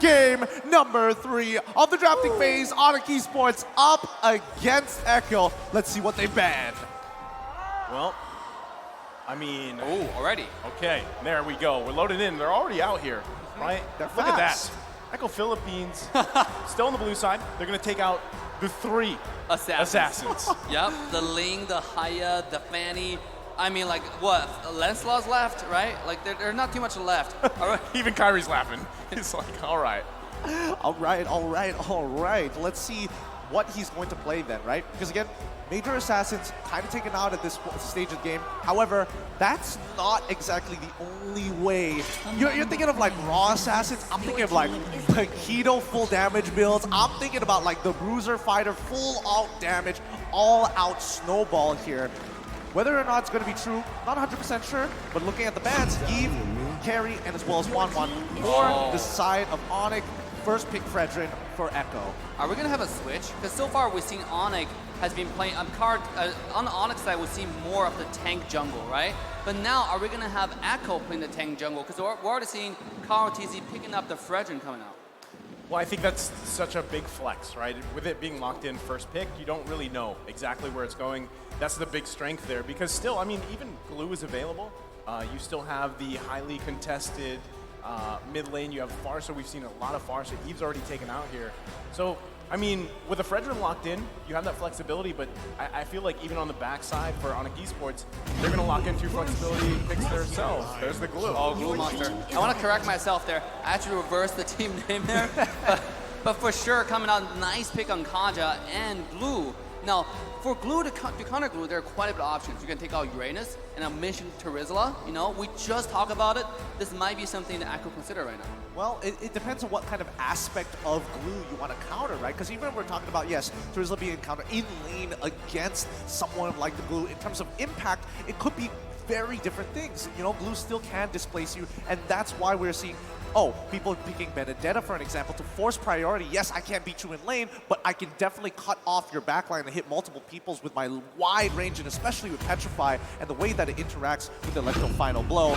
game number 3 of the drafting phase. ONIC Esports up against ECHO. Let's see what they ban. Well, I mean... Oh, already. Okay, there we go. We're loaded in. They're already out here, right? They're Look at that. fast. ECHO Philippines, still on the blue side. They're going to take out the 3 assassins. Yep, the Ling, the Haya, the Fanny. I mean, like, what? Lancelot's left, right? Like, there's not too much left. All right. Even Kyrie's laughing. He's like, all right. All right. Let's see what he's going to play then, right? Because again, major assassins kind of taken out at this stage of the game. However, that's not exactly the only way. You're thinking of like raw assassins. I'm thinking of like Keto full damage builds. I'm thinking about like the Bruiser Fighter full out damage, all out snowball here. Whether or not it's going to be true, not 100% sure, but looking at the bans, Eve, Carry, and as well as Juan for the side of ONIC. First pick Fredrin for ECHO. Are we going to have a switch? Because so far we've seen ONIC has been playing, on the ONIC side we've seen more of the tank jungle, right? But now are we going to have ECHO playing the tank jungle? Because we're already seeing RRQ picking up the Fredrin coming out. Well, I think that's such a big flex, right? With it being locked in first pick, you don't really know exactly where it's going. That's the big strength there, because still, I mean, even Glue is available. You still have the highly contested mid lane. You have Farsa. We've seen a lot of Farsa. Eve's already taken out here. So, I mean, with the Fredrin locked in, you have that flexibility, but I feel like even on the backside for ONIC Esports, they're going to lock into flexibility picks themselves. There's the Glue. Oh, Glue Monster. I want to correct myself there. I actually reversed the team name there. but for sure, coming out, nice pick on Kaja and Glue. Now, for Glue to counter Glue, there are quite a bit of options. You can take out Uranus, and I mentioned Terizla. You know, we just talked about it. This might be something that I could consider right now. Well, it depends on what kind of aspect of Glue you want to counter, right? Because even when we're talking about, yes, Terizla being countered in lane against someone like the Glue, in terms of impact, it could be very different things. You know, Glue still can displace you, and that's why we're seeing people picking Benedetta, for an example, to force priority. Yes, I can't beat you in lane, but I can definitely cut off your backline and hit multiple peoples with my wide range, and especially with Petrify and the way that it interacts with the Electro Final Blow.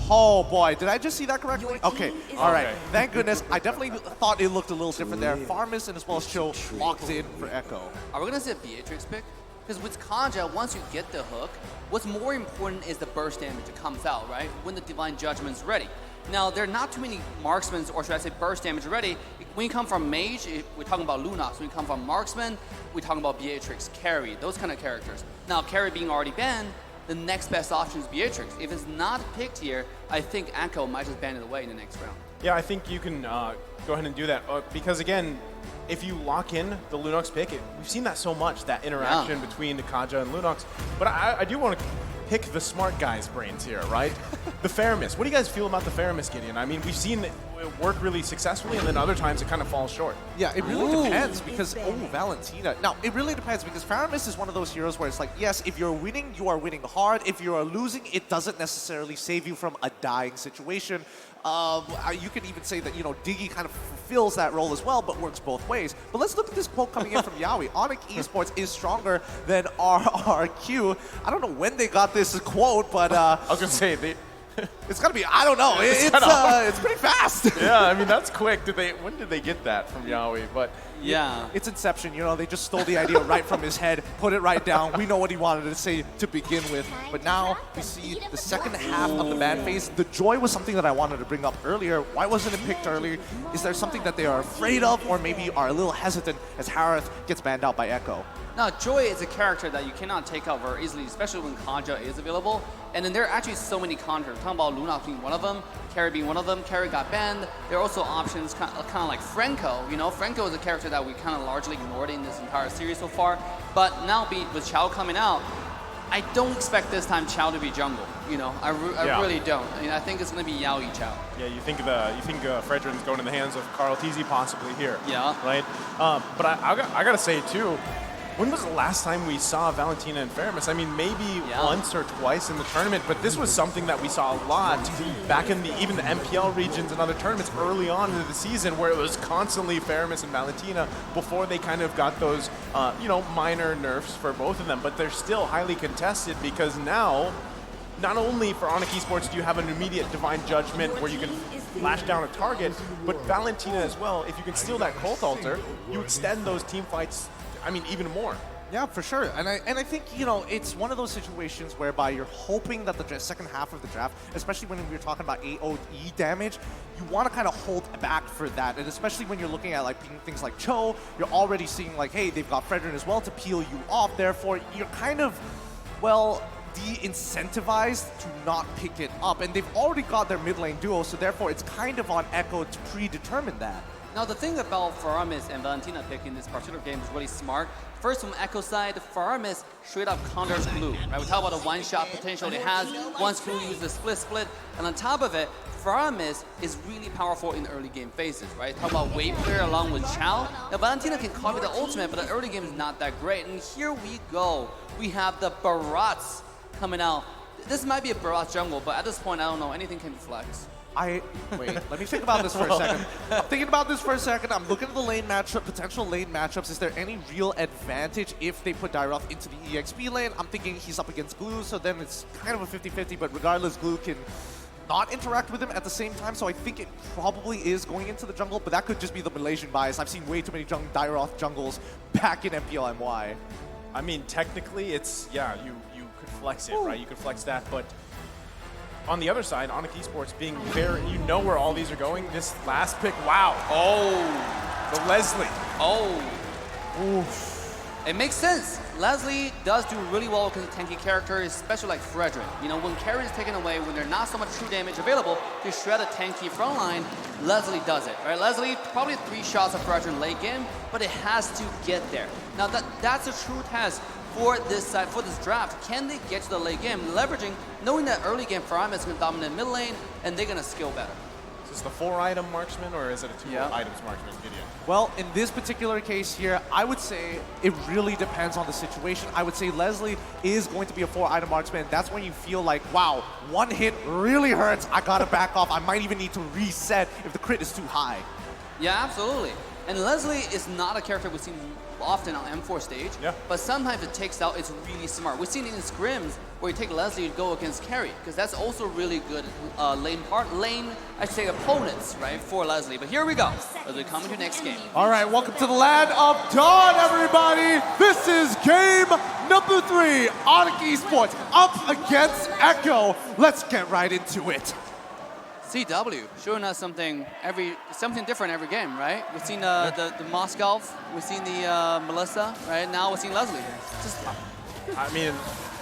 Oh boy, did I just see that correctly? Okay, all right. Thank goodness. I definitely thought it looked a little different there. Farmus and as well as Chill locked in for ECHO. Are we going to see a Beatrix pick? Because with Kaja, once you get the hook, what's more important is the burst damage that comes out, right? When the Divine Judgment's ready. Now, there are not too many marksmen, or should I say burst damage ready. When you come from Mage, we're talking about Lunox. When you come from Marksman, we're talking about Beatrix, Carry, those kind of characters. Now, Carry being already banned, the next best option is Beatrix. If it's not picked here, I think ECHO might just ban it away in the next round. Yeah, I think you can go ahead and do that. Because again, if you lock in the Lunox pick, we've seen that so much, that interaction between Kaja and Lunox. But I do want to pick the smart guy's brains here, right? The Faramis. What do you guys feel about the Faramis, Gideon? I mean, we've seen it work really successfully, and then other times it kind of falls short. Yeah, it really depends because, Valentina. Now, it really depends because Faramis is one of those heroes where it's like, yes, if you're winning, you are winning hard. If you are losing, it doesn't necessarily save you from a dying situation. You could even say that, you know, Diggy kind of fulfills that role as well, but works both ways. But let's look at this poke coming in from Yawi. ONIC Esports is stronger than RRQ. I don't know when they got this quote, but I was gonna say it's gonna be. I don't know. It's pretty fast. Yeah, I mean that's quick. When did they get that from Yawi? But yeah, it's Inception. You know, they just stole the idea right from his head, put it right down. We know what he wanted to say to begin with. But now we see the second half of the ban phase. The Joy was something that I wanted to bring up earlier. Why wasn't it picked earlier? Is there something that they are afraid of, or maybe are a little hesitant as Harith gets banned out by ECHO? Now, Joy is a character that you cannot take out very easily, especially when Kaja is available. And then there are actually so many counters. Talking about Lunox being one of them, Carry being one of them. Carry got banned. There are also options kind of like Franco. You know, Franco is a character that we kind of largely ignored in this entire series so far. But now, with Chao coming out, I don't expect this time Chao to be jungle. You know, I really don't. I mean, I think it's going to be Yaoi Chao. Yeah, you think Fredrin's going in the hands of RRQ possibly here. Yeah. Right. But I gotta say too. When was the last time we saw Valentina and Faramis? I mean, maybe once or twice in the tournament, but this was something that we saw a lot back in even the MPL regions and other tournaments early on in the season, where it was constantly Faramis and Valentina before they kind of got those, minor nerfs for both of them. But they're still highly contested because now, not only for ONIC Esports do you have an immediate Divine Judgment where you can flash down a target, but Valentina as well, if you can steal that Cult Altar, you extend those team fights, I mean, even more. Yeah, for sure. And I think, you know, it's one of those situations whereby you're hoping that the second half of the draft, especially when we're talking about AoE damage, you want to kind of hold back for that. And especially when you're looking at like things like Cho, you're already seeing like, hey, they've got Fredrin as well to peel you off. Therefore, you're kind of, well, de-incentivized to not pick it up. And they've already got their mid lane duo, so therefore it's kind of on Echo to predetermine that. Now, the thing about Faramis and Valentina picking this particular game is really smart. First, from Echo side, Faramis straight up counters Glue. Right? We talk about the one-shot potential it has once Glue uses the split. And on top of it, Faramis is really powerful in the early game phases, right? Talk about wave clear along with Chao. Now, Valentina can copy the ultimate, but the early game is not that great. And here we go. We have the Barats coming out. This might be a Barat jungle, but at this point, I don't know. Anything can be flex. Wait, let me think about this for a second. I'm thinking about this for a second. I'm looking at the lane matchup, potential lane matchups. Is there any real advantage if they put Dairoth into the EXP lane? I'm thinking he's up against Glue, so then it's kind of a 50-50, but regardless, Glue can not interact with him at the same time, so I think it probably is going into the jungle, but that could just be the Malaysian bias. I've seen way too many Dairoth jungles back in MPLMY. I mean, technically, it's, yeah, you could flex it, right? You could flex that, but on the other side, ONIC Esports being very, you know where all these are going. This last pick, wow. Oh, the Leslie. Oh. Oof. It makes sense. Leslie does do really well with tanky characters, especially like Fredrin. You know, when carry is taken away, when there's not so much true damage available to shred a tanky front line, Leslie does it, right? Leslie, probably 3 shots of Fredrin late game, but it has to get there. Now, that's a true test for this side, for this draft. Can they get to the late game, leveraging, knowing that early game Faramis is going to dominate mid lane, and they're going to skill better? Is this the 4-item marksman, or is it a 2 items marksman, Gideon? Well, in this particular case here, I would say it really depends on the situation. I would say Leslie is going to be a 4-item marksman. That's when you feel like, wow, one hit really hurts. I got to back off. I might even need to reset if the crit is too high. Yeah, absolutely. And Leslie is not a character we've seen often on M4 stage, but sometimes it takes out, it's really smart. We've seen it in scrims where you take Leslie to go against carry, because that's also really good lane, I should say opponents, right, for Leslie. But here we go, as we come into next game. All right, welcome to the land of Dawn, everybody. This is game number 3, ONIC Esports up against Echo. Let's get right into it. CW showing us something different every game, right? We've seen the Moscow, we've seen the Melissa, right? Now we've seen Leslie. I mean,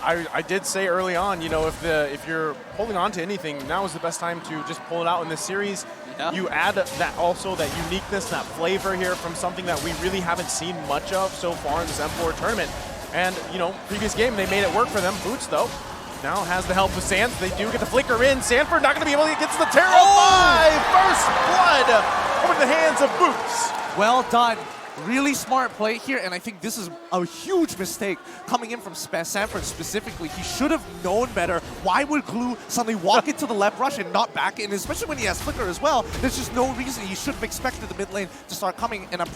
I did say early on, you know, if you're holding on to anything, now is the best time to just pull it out in this series. Yeah. You add that uniqueness, that flavor here from something that we really haven't seen much of so far in this M4 tournament. And, you know, previous game, they made it work for them. Boots, though, now has the help of Sands. They do get the flicker in. Sanford not going to be able to get to the Terra 5. First blood over the hands of Boots. Well done. Really smart play here, and I think this is a huge mistake coming in from Sanford specifically. He should have known better. Why would Glue suddenly walk into the left rush and not back in, especially when he has flicker as well? There's just no reason he should have expected the mid lane to start coming, and I'm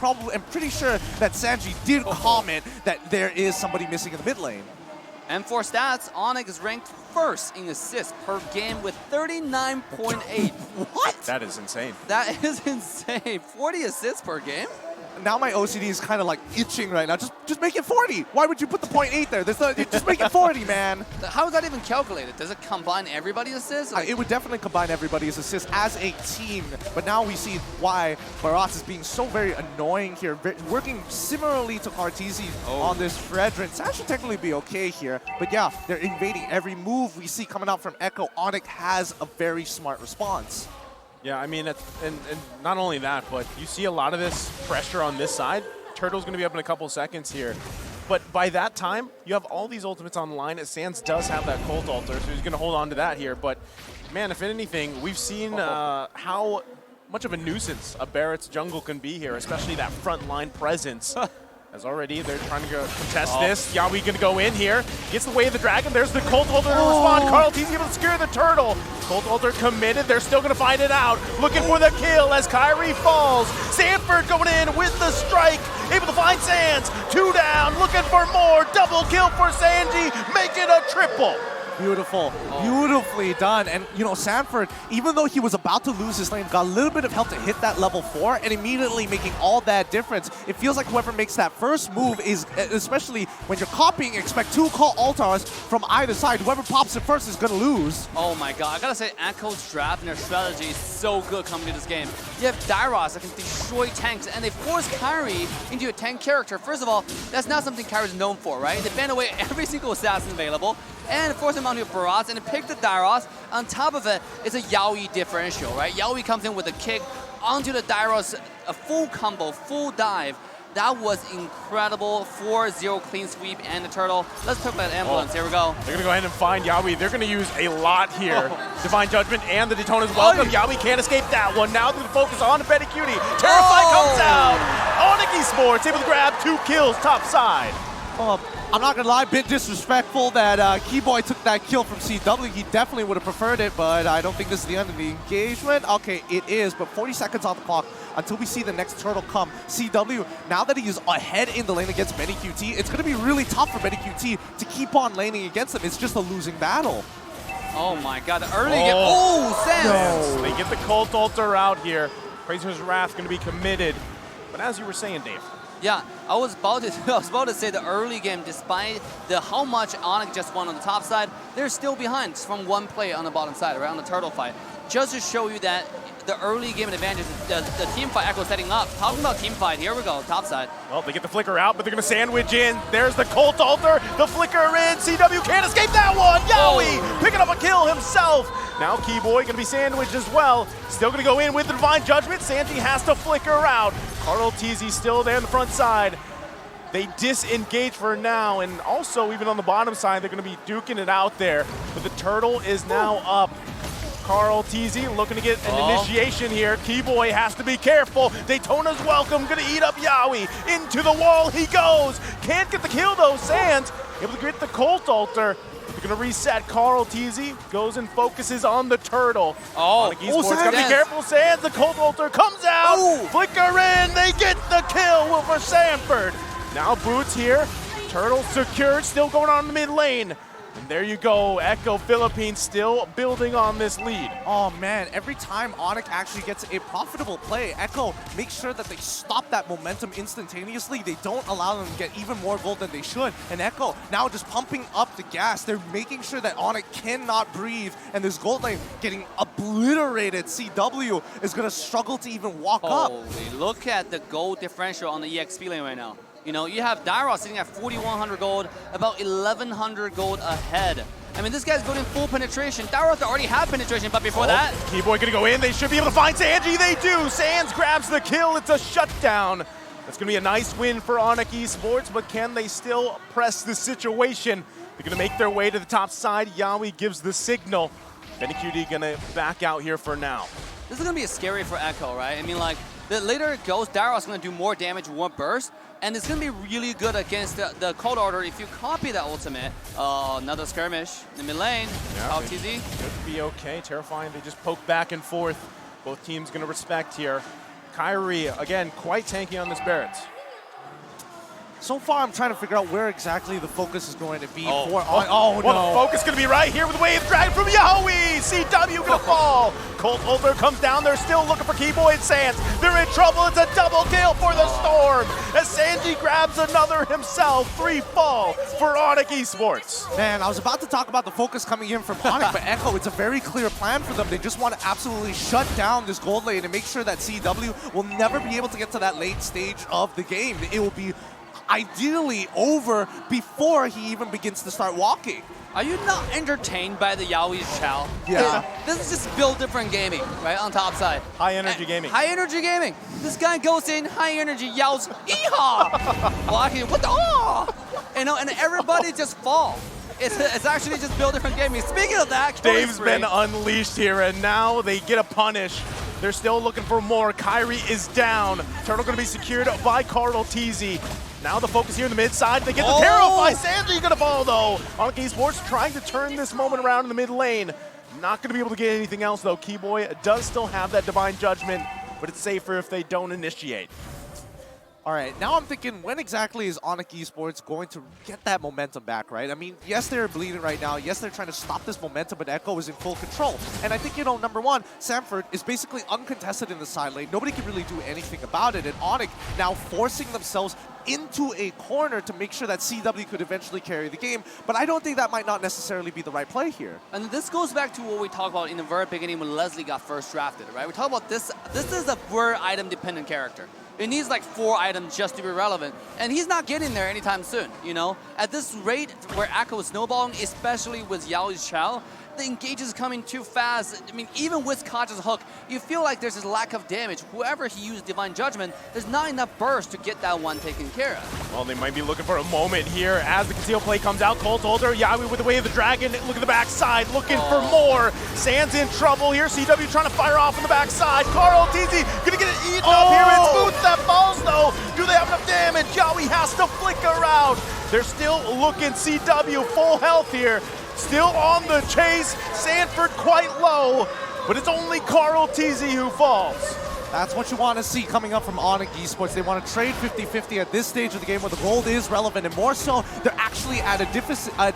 pretty sure that Sanji did comment that there is somebody missing in the mid lane. M4 stats, ONIC is ranked first in assists per game with 39.8. What? That is insane. That is insane. 40 assists per game? Now my OCD is kind of like itching right now. Just make it 40. Why would you put the 0.8 there? Just make it 40, man. How is that even calculated? Does it combine everybody's assists? It would definitely combine everybody's assists as a team. But now we see why Barats is being so very annoying here, working similarly to Cartesi on this Fredrin. That should technically be okay here. But yeah, they're invading every move we see coming out from Echo. ONIC has a very smart response. Yeah, I mean, and not only that, but you see a lot of this pressure on this side. Turtle's going to be up in a couple seconds here. But by that time, you have all these ultimates on the line. Sands does have that Cult Altar, so he's going to hold on to that here. But, man, if anything, we've seen how much of a nuisance a Barrett's jungle can be here, especially that front line presence. As already, they're trying to go contest this. Yawi going to go in here. Gets the way of the dragon. There's the Cult Altar to respond. Carl T's able to secure the turtle. Cult Altar committed. They're still going to find it out. Looking for the kill as Kyrie falls. Sanford going in with the strike. Able to find Sands. 2 down. Looking for more. Double kill for Sanji. Make it a triple. Beautiful. Beautifully done. And, you know, Sanford, even though he was about to lose his lane, got a little bit of help to hit that level 4 and immediately making all that difference. It feels like whoever makes that first move is, especially when you're copying, expect 2 call altars from either side. Whoever pops it first is going to lose. Oh my god, I gotta say, Echo's draft and their strategy is so good coming to this game. You have Dairos that can destroy tanks, and they force Kairi into a tank character. First of all, that's not something Kairi's known for, right? They ban away every single assassin available, and force him onto a barrage, and pick the Dairos. On top of it, it's a Yaoi differential, right? Yaoi comes in with a kick onto the Dairos, a full combo, full dive. That was incredible. 4-0 clean sweep and the turtle. Let's talk about ambulance. Here we go. They're going to go ahead and find Yaoi. They're going to use a lot here. Divine Judgment and the Daytona's welcome. Yaoi can't escape that one. Now they're going to focus on Betty Cutie. Terrify comes out. ONIC Esports able to grab 2 kills top side. I'm not gonna lie, a bit disrespectful that Keyboy took that kill from CW. He definitely would have preferred it, but I don't think this is the end of the engagement. Okay, it is, but 40 seconds on the clock until we see the next turtle come. CW, now that he is ahead in the lane against Benny QT, it's gonna be really tough for Benny QT to keep on laning against him. It's just a losing battle. Oh my god, the early game. Oh, Sans! No. They get the Cult Altar out here. Crazier's Wrath going to be committed. But as you were saying, Dave, yeah, I was about to say the early game, despite how much ONIC just won on the top side, they're still behind from 1 play on the bottom side, right on the turtle fight. Just to show you that the early game advantage, the team fight Echo setting up. Talking about team fight, here we go, top side. Well, they get the flicker out, but they're going to sandwich in. There's the Cult Altar, the flicker in. CW can't escape that one. Yaoi picking up a kill himself. Now Keyboy going to be sandwiched as well. Still going to go in with the Divine Judgment. Sanji has to flicker out. Carl TZ still there on the front side. They disengage for now, and also even on the bottom side, they're going to be duking it out there. But the turtle is now up. Carl TZ looking to get an initiation here. Keyboy has to be careful. Daytona's welcome, gonna eat up Yaoi. Into the wall he goes. Can't get the kill though, Sans. Able to get the Cult Altar. They're gonna reset. Carl TZ goes and focuses on the turtle. ONIC Esports gotta be careful, Sans. The Cult Altar comes out. Flicker in, they get the kill for Sanford. Now Boots here. Turtle secured, still going on in the mid lane. And there you go, Echo Philippines still building on this lead. Oh man, every time ONIC actually gets a profitable play, Echo makes sure that they stop that momentum instantaneously. They don't allow them to get even more gold than they should. And Echo now just pumping up the gas. They're making sure that ONIC cannot breathe. And this gold lane getting obliterated. CW is going to struggle to even walk up. Holy, look at the gold differential on the EXP lane right now. You know, you have Dairos sitting at 4,100 gold, about 1,100 gold ahead. I mean, this guy's going in full penetration. Dairos already had penetration, but before that... Keyboy gonna go in. They should be able to find Sanji. They do. Sans grabs the kill. It's a shutdown. That's gonna be a nice win for ONIC Esports, but can they still press the situation? They're gonna make their way to the top side. Yaoi gives the signal. Benny QD gonna back out here for now. This is gonna be scary for Echo, right? I mean, like, the later it goes, Dairos is gonna do more damage, more burst. And it's going to be really good against the Cold Order if you copy that ultimate. Another skirmish in the mid lane. Yeah, TZ. Could be okay. Terrifying. They just poke back and forth. Both teams going to respect here. Kairi, again, quite tanky on this Barretts. So far, I'm trying to figure out where exactly the focus is going to be for. Well, the focus going to be right here with Wave Drag from Yaoi. CW going to fall. Colt Ulter comes down. They're still looking for Keyboy and Sans. They're in trouble. It's a double kill for the Storm. As Sanji grabs another himself. 3 fall for ONIC Esports. Man, I was about to talk about the focus coming in from ONIC, but Echo, it's a very clear plan for them. They just want to absolutely shut down this gold lane and make sure that CW will never be able to get to that late stage of the game. It will be ideally over before he even begins to start walking. Are you not entertained by the Yaoi's chow? Yeah. This is just build different gaming, right, on top side. High energy gaming. High energy gaming. This guy goes in, high energy, yells, "Yeehaw!" Walking, what the, you know, and everybody just fall. It's actually just build different gaming. Speaking of that, Dave's been unleashed here, and now they get a punish. They're still looking for more. Kairi is down. Turtle going to be secured by Cardinal TZ. Now the focus here in the mid side. They get the Terrify. Sanji going to fall though. ONIC Esports trying to turn this moment around in the mid lane. Not going to be able to get anything else though. Keyboy does still have that Divine Judgment, but it's safer if they don't initiate. All right, now I'm thinking, when exactly is ONIC Esports going to get that momentum back, right? I mean, yes, they're bleeding right now. Yes, they're trying to stop this momentum, but Echo is in full control. And I think, you know, number one, Sanford is basically uncontested in the side lane. Nobody can really do anything about it. And ONIC now forcing themselves into a corner to make sure that CW could eventually carry the game. But I don't think that might not necessarily be the right play here. And this goes back to what we talked about in the very beginning when Leslie got first drafted, right? We talk about this. This is a very item-dependent character. It needs like 4 items just to be relevant. And he's not getting there anytime soon, you know? At this rate where Echo is snowballing, especially with Yaoi's Chow, the engage is coming too fast. I mean, even with Kaja's hook, you feel like there's this lack of damage. Whoever he used Divine Judgment, there's not enough burst to get that one taken care of. Well, they might be looking for a moment here as the conceal play comes out. Colt Holder, Yaoi with the way of the dragon. Look at the backside, looking for more. Sand's in trouble here. CW trying to fire off on the backside. Carl TZ gonna get it eaten up here. It's Boots that falls though. Do they have enough damage? Yaoi has to flicker out. They're still looking CW full health here. Still on the chase, Sanford quite low, but it's only Carl TZ who falls. That's what you want to see coming up from ONIC Esports. They want to trade 50-50 at this stage of the game where the gold is relevant, and more so, they're actually at a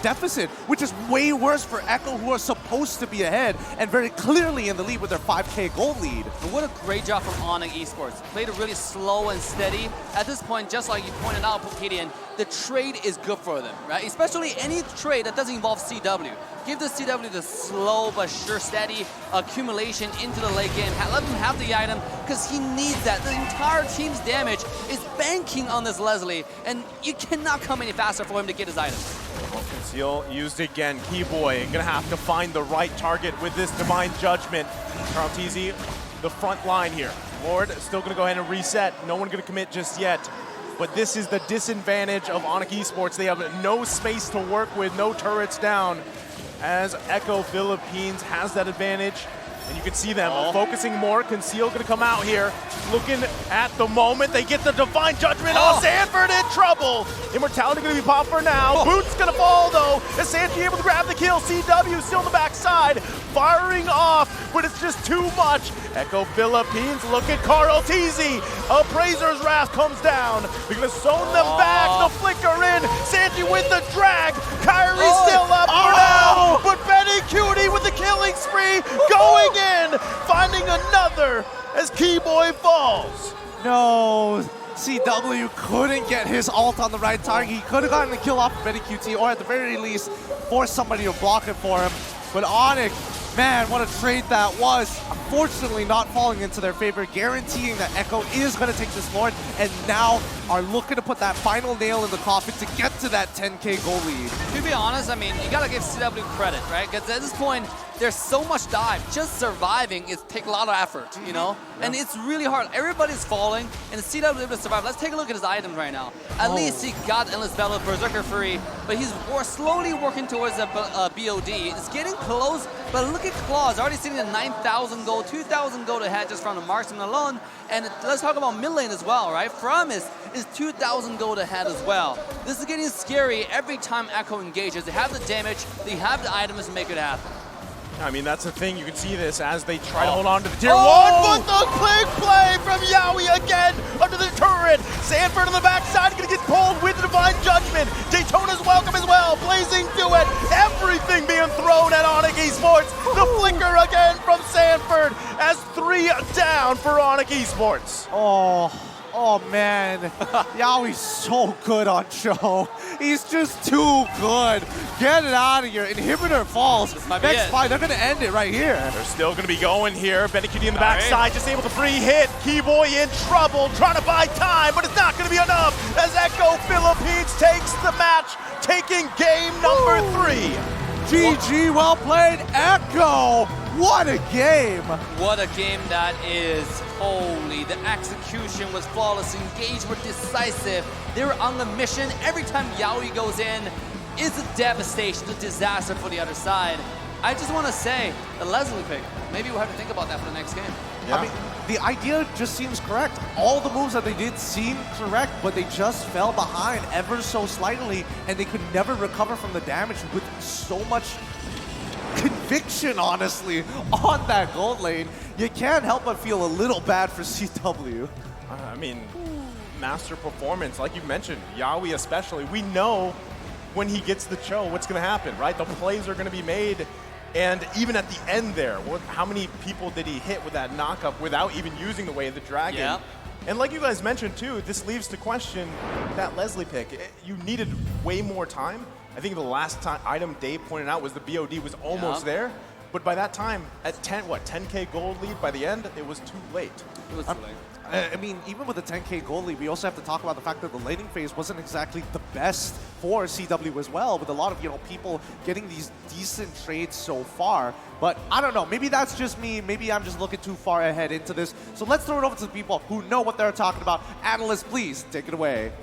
deficit, which is way worse for Echo, who are supposed to be ahead and very clearly in the lead with their 5K gold lead. But what a great job from ONIC Esports. Played it really slow and steady. At this point, just like you pointed out, Pokedian, the trade is good for them, right? Especially any trade that doesn't involve CW. Give the CW the slow but sure steady accumulation into the late game. Let him have the item because he needs that. The entire team's damage is banking on this Leslie, and you cannot come any faster for him to get his item. Well, conceal used again. Keyboy gonna have to find the right target with this Divine Judgment. Carl TZ, the front line here. Lord still gonna go ahead and reset. No one gonna commit just yet. But this is the disadvantage of ONIC Esports. They have no space to work with, no turrets down, as Echo Philippines has that advantage. And you can see them focusing more. Conceal gonna come out here, looking at the moment. They get the Divine Judgment off. Sanford in trouble. Immortality gonna be popped for now. Boots gonna fall though. Is Sanji able to grab the kill? CW still on the backside, firing off, but it's just too much. Echo Philippines, look at Carl TZ. Appraiser's Wrath comes down. They're gonna zone them back. The flicker in. Sanji with the drag. Kyrie's still up for now. But Benny Cutie with the killing spree going in, finding another as Keyboy falls. No, CW couldn't get his ult on the right target. He could have gotten the kill off of Betty QT, or at the very least, force somebody to block it for him. But ONIC, man, what a trade that was. Unfortunately, not falling into their favor, guaranteeing that Echo is going to take this Lord, and now are looking to put that final nail in the coffin to get to that 10K goal lead. To be honest, I mean, you got to give CW credit, right? Because at this point, there's so much dive. Just surviving is take a lot of effort, you know? Yeah. And it's really hard. Everybody's falling, and CW able to survive. Let's take a look at his items right now. At least he got Endless Battle of Berserker free, but he's slowly working towards a BOD. It's getting close, but look at Claws, already sitting at 9,000 gold, 2,000 gold ahead just from the marksman alone. And let's talk about mid lane as well, right? Promise is 2,000 gold ahead as well. This is getting scary every time Echo engages. They have the damage, they have the items to make it happen. I mean, that's the thing. You can see this as they try to hold on to the tier 1, but the quick play from Yaoi again under the turret. Sanford on the backside gonna get pulled with the Divine Judgment. Daytona's welcome as well. Blazing to it. Everything being thrown at ONIC Esports. The flicker again from Sanford as 3 down for ONIC Esports. Oh man, Yaoi's so good on Cho. He's just too good. Get it out of here. Inhibitor falls. Next fight, they're gonna end it right here. They're still gonna be going here. Benikuti in the backside, just able to free hit. Keyboy in trouble, trying to buy time, but it's not gonna be enough as Echo Philippines takes the match, taking game number 3. GG, well played, Echo. What a game! What a game that is. Holy, the execution was flawless, engage were decisive. They were on the mission. Every time Yaoi goes in, it's a devastation, a disaster for the other side. I just want to say, the Leslie pick, maybe we'll have to think about that for the next game. Yeah. I mean, the idea just seems correct. All the moves that they did seem correct, but they just fell behind ever so slightly, and they could never recover from the damage with so much conviction, honestly, on that gold lane. You can't help but feel a little bad for CW. I mean, master performance, like you mentioned, Yawi especially. We know when he gets the Cho, what's going to happen, right? The plays are going to be made. And even at the end there, how many people did he hit with that knock-up without even using the Way of the Dragon? Yeah. And like you guys mentioned too, this leaves to question that Leslie pick. You needed way more time. I think the last item Dave pointed out was the BOD was almost there. But by that time, at 10K gold lead by the end, it was too late. It was too late. I mean, even with the 10K goal lead, we also have to talk about the fact that the laning phase wasn't exactly the best for CW as well, with a lot of, people getting these decent trades so far. But I don't know, maybe that's just me, maybe I'm just looking too far ahead into this. So let's throw it over to the people who know what they're talking about. Analysts, please take it away.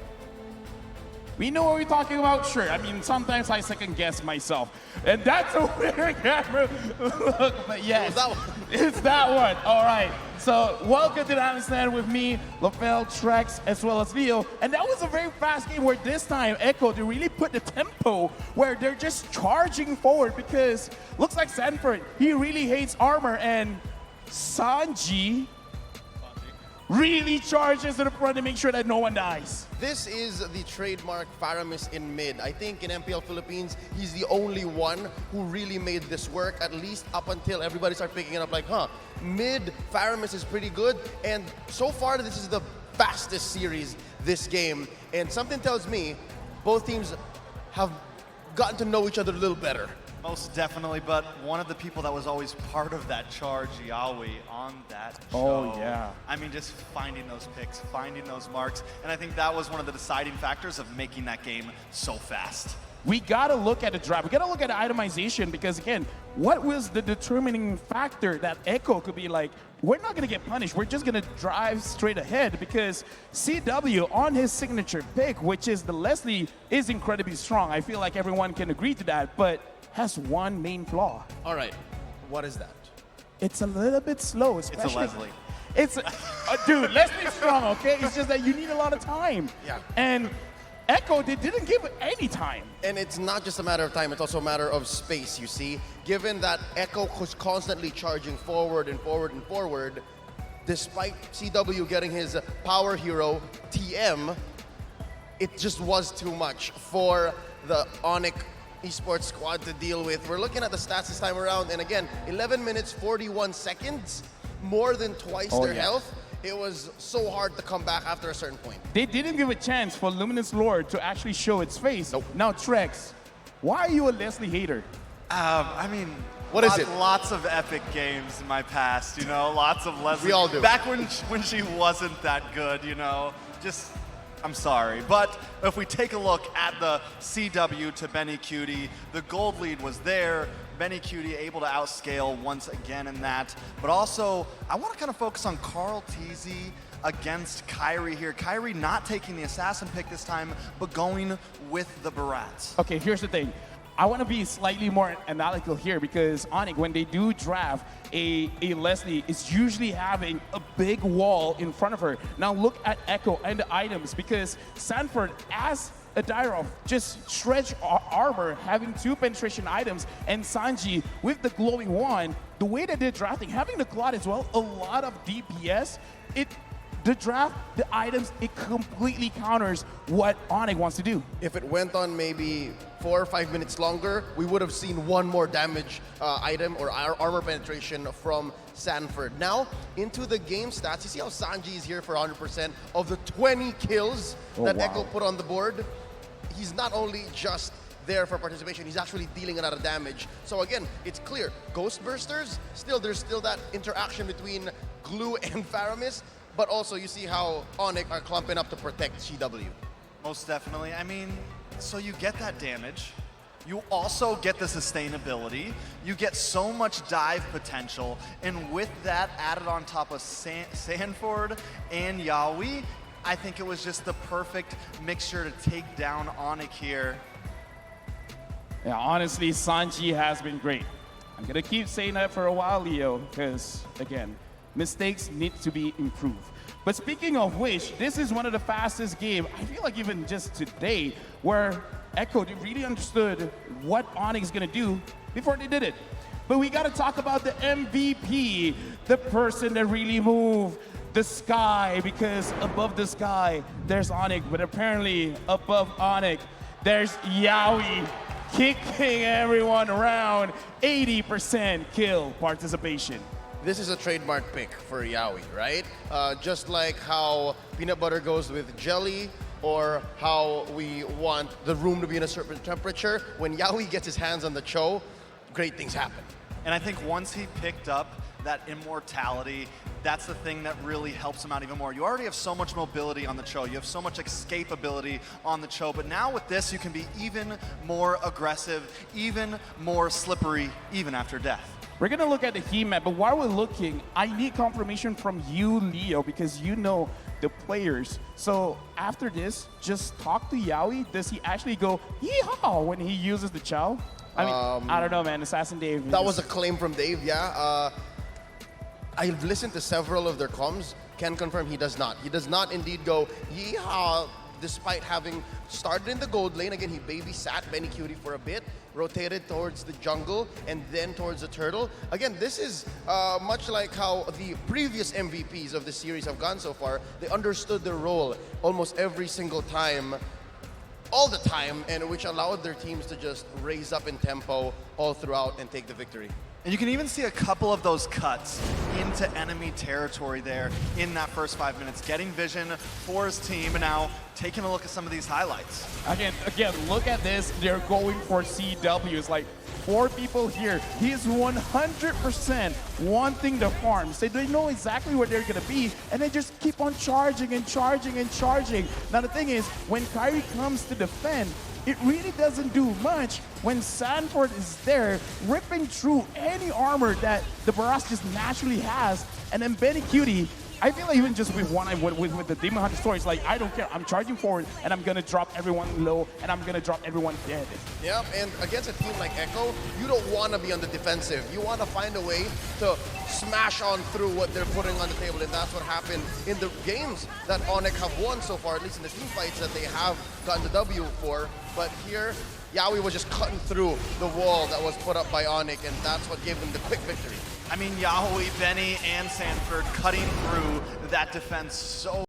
We know what we're talking about, sure. I mean, sometimes I second guess myself. And that's a weird camera look, but yes. What was that one? It's that one. All right. So welcome to the Understand with me, LaFell, Trex, as well as Leo. And that was a very fast game where this time Echo, they really put the tempo where they're just charging forward because looks like Sanford, he really hates armor, and Sanji really charges to the front to make sure that no one dies. This is the trademark Faramis in mid. I think in MPL Philippines, he's the only one who really made this work, at least up until everybody started picking it up like, mid Faramis is pretty good. And so far, this is the fastest series this game. And something tells me both teams have gotten to know each other a little better. Most definitely, but one of the people that was always part of that charge, Yawi, on that show. Oh, yeah. I mean, just finding those picks, finding those marks, and I think that was one of the deciding factors of making that game so fast. We gotta look at the draft. We gotta look at the itemization because, again, what was the determining factor that Echo could be like, we're not gonna get punished, we're just gonna drive straight ahead, because CW on his signature pick, which is the Leslie, is incredibly strong. I feel like everyone can agree to that, but has one main flaw. All right, what is that? It's a little bit slow, especially. It's a Leslie. It's dude, Leslie's strong, okay? It's just that you need a lot of time. Yeah. And Echo, they didn't give any time. And it's not just a matter of time, it's also a matter of space, you see. Given that Echo was constantly charging forward and forward and forward, despite CW getting his power hero, TM, it just was too much for the ONIC esports squad to deal with. We're looking at the stats this time around, and again, 11 minutes, 41 seconds, more than twice their health. It was so hard to come back after a certain point. They didn't give a chance for Luminous Lord to actually show its face. Nope. Now, Trex, why are you a Leslie hater? I mean, What is it? Lots of epic games in my past, lots of Leslie. We all do. Back when she wasn't that good, just, I'm sorry. But if we take a look at the CW to Benny Cutie, the gold lead was there. Benny Cutie able to outscale once again in that. But also, I want to kind of focus on Carl Teasy against Kyrie here. Kyrie not taking the assassin pick this time, but going with the Barats. Okay, here's the thing. I want to be slightly more analytical here because ONIC, when they do draft a Leslie, is usually having a big wall in front of her. Now look at Echo and the items, because Sanford, as a Dyrov, just stretch armor, having 2 penetration items, and Sanji with the glowing wand. The way that they're drafting, having the Clot as well, a lot of DPS, the draft, the items, it completely counters what ONIC wants to do. If it went on maybe 4 or 5 minutes longer, we would have seen one more damage item or armor penetration from Sanford. Now, into the game stats, you see how Sanji is here for 100% of the 20 kills that wow. Echo put on the board. He's not only just there for participation, he's actually dealing a lot of damage. So again, it's clear, Ghost Bursters, there's still that interaction between Glue and Faramis, but also you see how ONIC are clumping up to protect CW. Most definitely. I mean, so you get that damage. You also get the sustainability. You get so much dive potential. And with that added on top of Sanford and Yawi, I think it was just the perfect mixture to take down ONIC here. Yeah, honestly, Sanji has been great. I'm gonna keep saying that for a while, Leo, because again, mistakes need to be improved. But speaking of which, this is one of the fastest games, I feel like even just today, where Echo really understood what ONIC is gonna do before they did it. But we gotta talk about the MVP, the person that really moved the sky, because above the sky, there's ONIC, but apparently above ONIC, there's Yaoi kicking everyone around. 80% kill participation. This is a trademark pick for Yaoi, right? Just like how peanut butter goes with jelly, or how we want the room to be in a certain temperature. When Yaoi gets his hands on the Cho, great things happen. And I think once he picked up that immortality, that's the thing that really helps him out even more. You already have so much mobility on the Cho, you have so much escapability on the Cho, but now with this, you can be even more aggressive, even more slippery, even after death. We're gonna look at the heat map, but while we're looking, I need confirmation from you, Leo, because you know the players. So after this, just talk to Yaoi. Does he actually go yeehaw when he uses the Chow? I mean, I don't know, man. Assassin Dave. That was a claim from Dave, yeah. I've listened to several of their comms. Can confirm he does not. He does not indeed go yeehaw, despite having started in the gold lane. Again, he babysat Benny for a bit, rotated towards the jungle, and then towards the turtle. Again, this is much like how the previous MVPs of the series have gone so far. They understood their role almost every single time, all the time, and which allowed their teams to just raise up in tempo all throughout and take the victory. And you can even see a couple of those cuts into enemy territory there in that first 5 minutes, getting vision for his team, and now taking a look at some of these highlights. Again, look at this. They're going for CW. It's like 4 people here. He's 100% wanting the farm. So they know exactly where they're going to be, and they just keep on charging and charging and charging. Now, the thing is, when Kyrie comes to defend, it really doesn't do much when Sanford is there ripping through any armor that the Barras just naturally has. And then Benny Cutie, I feel like even just with with the Demon Hunter story, it's like, I don't care. I'm charging forward, and I'm going to drop everyone low, and I'm going to drop everyone dead. Yeah, and against a team like Echo, you don't want to be on the defensive. You want to find a way to smash on through what they're putting on the table, and that's what happened in the games that ONIC have won so far, at least in the team fights that they have gotten the W for. But here, Yaoi was just cutting through the wall that was put up by ONIC, and that's what gave them the quick victory. I mean, Yaoi, Benny, and Sanford cutting through that defense so